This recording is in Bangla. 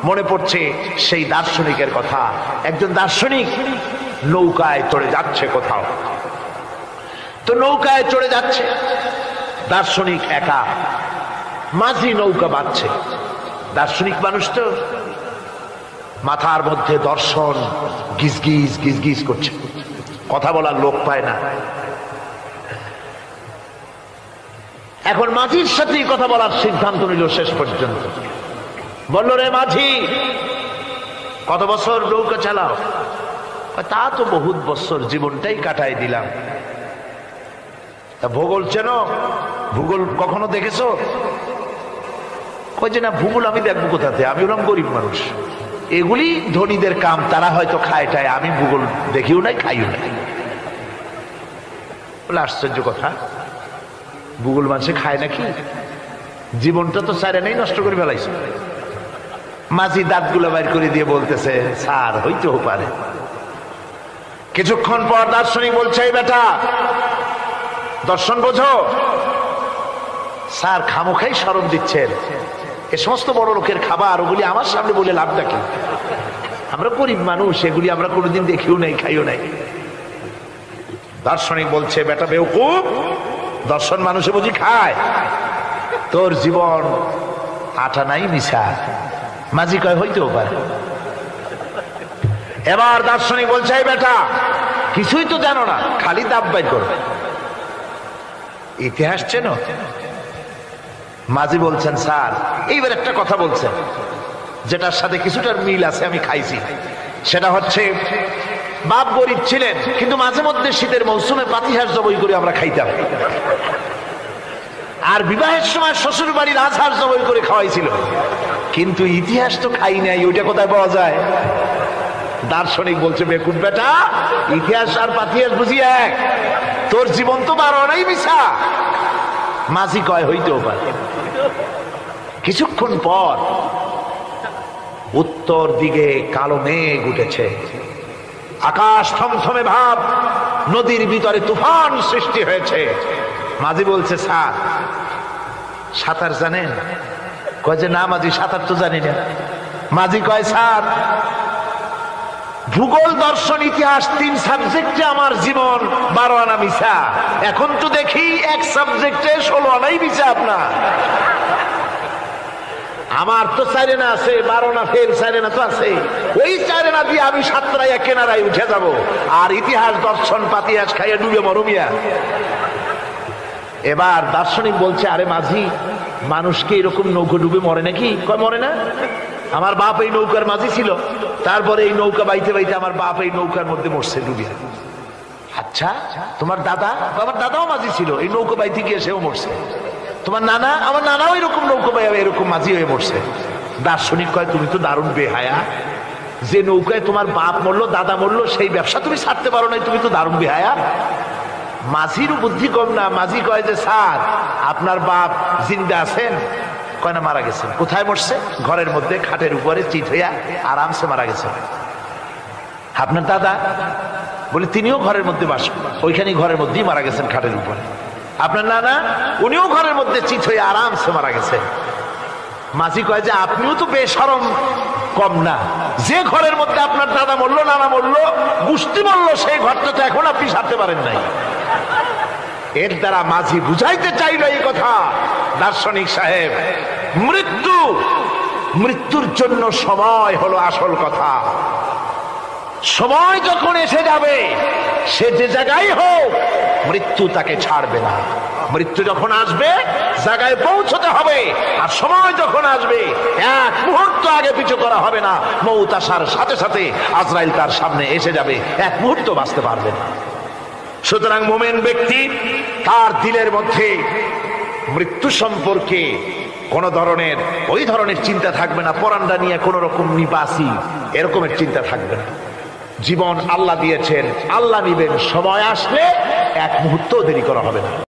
মনে পড়ছে সেই দার্শনিকের কথা। একজন দার্শনিক নৌকায় চড়ে যাচ্ছে কোথাও, তো নৌকায় চড়ে যাচ্ছে, দার্শনিক একা, মাঝি নৌকা বাঁধছে। দার্শনিক মানুষ তো, মাথার মধ্যে দর্শন গিজগিজ গিজগিজ করছে, কথা বলার লোক পায় না। এখন মাঝির সাথেই কথা বলার সিদ্ধান্ত নিল। শেষ পর্যন্ত বলল, রে মাঝি, কত বছর নৌকা চালাও? তা তো বহুত বছর, জীবনটাই কাটাই দিলাম। তা ভূগোল চেনো? ভূগোল কখনো দেখেছো? কই যে না, ভূগোল আমি দেখবো কোথাতে, আমি ওরকম গরিব মানুষ, এগুলি ধনীদের কাম, তারা হয়তো খায় টায়, আমি ভূগোল দেখিও নাই খাইও নাই। বলে আশ্চর্য কথা, ভূগোল মানুষে খায় নাকি? জীবনটা তো সারে নেই, নষ্ট করে ফেলাইছে। মাঝি দাঁতগুলো বাইর করে দিয়ে বলতেছে, স্যার হইতেও পারে। কিছুক্ষণ পর দার্শনিক বলছে, এই বেটা, দর্শন বোঝো? স্যার খামোখাই শরম দিচ্ছেন, এ সমস্ত বড় লোকের খাবার, ওগুলি আমার সামনে বলে লাভটা কি? আমরা গরিব মানুষ, এগুলি আমরা কোনোদিন দেখিও নাই খাইও নাই। দার্শনিক বলছে, বেটা বেওকুফ, দর্শন মানুষে বুঝি খায়? তোর জীবন আটা নাই মিশা। মাঝি কয়, হইতেও পারে। এবার দার্শনিক বলছে, এই বেটা, কিছুই তো জানো না, খালি দাব বাই করো, ইতিহাস চেনো? মাঝি বলছেন, স্যার, এইবার একটা কথা বলছেন যেটার সাথে কিছুটার মিল আছে, আমি খাইছি। সেটা হচ্ছে, বাপ গরিব ছিলেন, কিন্তু মাঝে মধ্যে শীতের মৌসুমে পাতিহাঁস জবাই করে আমরা খাইতাম, আর বিবাহের সময় শ্বশুর বাড়ির রাজহাঁস জবাই করে খাওয়াইছিল, কিন্তু ইতিহাস তো খাই নাই, ওইটা কোথায় পাওয়া যায়? দার্শনিক বলছে, বেকুব বেটা, ইতিহাস আর পাতিহাঁস বুঝি এক? তোর জীবন তো 12 নাই মিশা। মাঝি কয়, হইতেও পারে। কিছুক্ষণ পর উত্তর দিকে কালো মেঘ উঠেছে, আকাশ থমথমে ভাব, নদীর ভিতরে তুফান সৃষ্টি হয়েছে। মাঝি বলছে, স্যার সাঁতার জানেন? কয় যে না মাঝি, সাঁতার তো জানি না। মাঝি কয়, স্যার ভূগোল, দর্শন, ইতিহাস 3 সাবজেক্টে আমার জীবন 12 আনা মিশা, এখন তো দেখি এক সাবজেক্টে 16 আনাই মিশা আপনার। আমার তো 4 আনা আছে, 12 আনা ফেল, 4 আনা তো আছে, ওই 4 আনা দিয়ে আমি সাতরাইয়া কেনারায় উঠে যাব, আর ইতিহাস দর্শন পাতিহাস খাইয়া ডুবে মরমিয়া। এবার দার্শনিক বলছে, আরে মাঝি, মানুষকে এরকম নৌকা ডুবে মরে নাকি? কয় মরে না, আমার বাপ এই নৌকার মাঝি ছিল, তারপরে এই নৌকা বাইতে বাইতে আমার বাপ এই নৌকার মধ্যে মরছে ডুবিয়া। আচ্ছা, তোমার দাদা? আমার দাদাও মাঝি ছিল, এই নৌকা বাইতে গিয়ে সেও মরছে। তোমার নানা? আমার নানাও এরকম নৌকা বাইয়া এরকম মাঝি হয়ে মরছে। দার্শনিক কয়, তুমি তো দারুণ বেহায়া, যে নৌকায় তোমার বাপ মরলো, দাদা মরলো, সেই ব্যবসা তুমি ছাড়তে পারো না, তুমি তো দারুণ বেহায়া। মাঝিরও বুদ্ধি কম না। মাঝি কয় যে, স্যার আপনার বাপ জিন্দা আছেন? কয় না, মারা গেছেন। কোথায় মরছে? ঘরের মধ্যে খাটের উপরে চিত হইয়া আরামসে মারা গেছেন। আপনার দাদা? বলে তিনিও ঘরের মধ্যে বাস, ওইখানেই ঘরের মধ্যেই মারা গেছেন, খাটের উপরে। আপনার নানা? উনিও ঘরের মধ্যে চিত হয়ে আরামসে মারা গেছেন। মাঝি কয় যে, আপনিও তো বেশরম কম না, যে ঘরের মধ্যে আপনার দাদা মরলো, নানা মরলো, গুষ্টি মরলো, সেই ঘরটা তো এখন আপনি সারতে পারেন নাই। এর দ্বারা মাঝি বুঝাইতে চাইল এই কথা, দার্শনিক সাহেব, মৃত্যুর জন্য সময় হলো আসল কথা। সময় যখন এসে যাবে, সে যে জায়গায় হোক, মৃত্যু তাকে ছাড়বে না। মৃত্যু যখন আসবে, জায়গায় পৌঁছতে হবে, আর সময় যখন আসবে, 1 মুহূর্ত আগে পিছু করা হবে না। মউত আসার সাথে সাথে আজরাইল তার সামনে এসে যাবে, 1 মুহূর্ত বাঁচতে পারবে না। সুতরাং মুমিন ব্যক্তি, তার দিলের মধ্যে মৃত্যু সম্পর্কে কোন ধরনের ওই ধরনের চিন্তা থাকবে না, পরান্ডা নিয়ে কোন রকম নিবাসী এরকমের চিন্তা থাকবে না। জীবন আল্লাহ দিয়েছেন, আল্লাহ নিবেন, সময় আসলে 1 মুহূর্ত দেরি করা হবে না।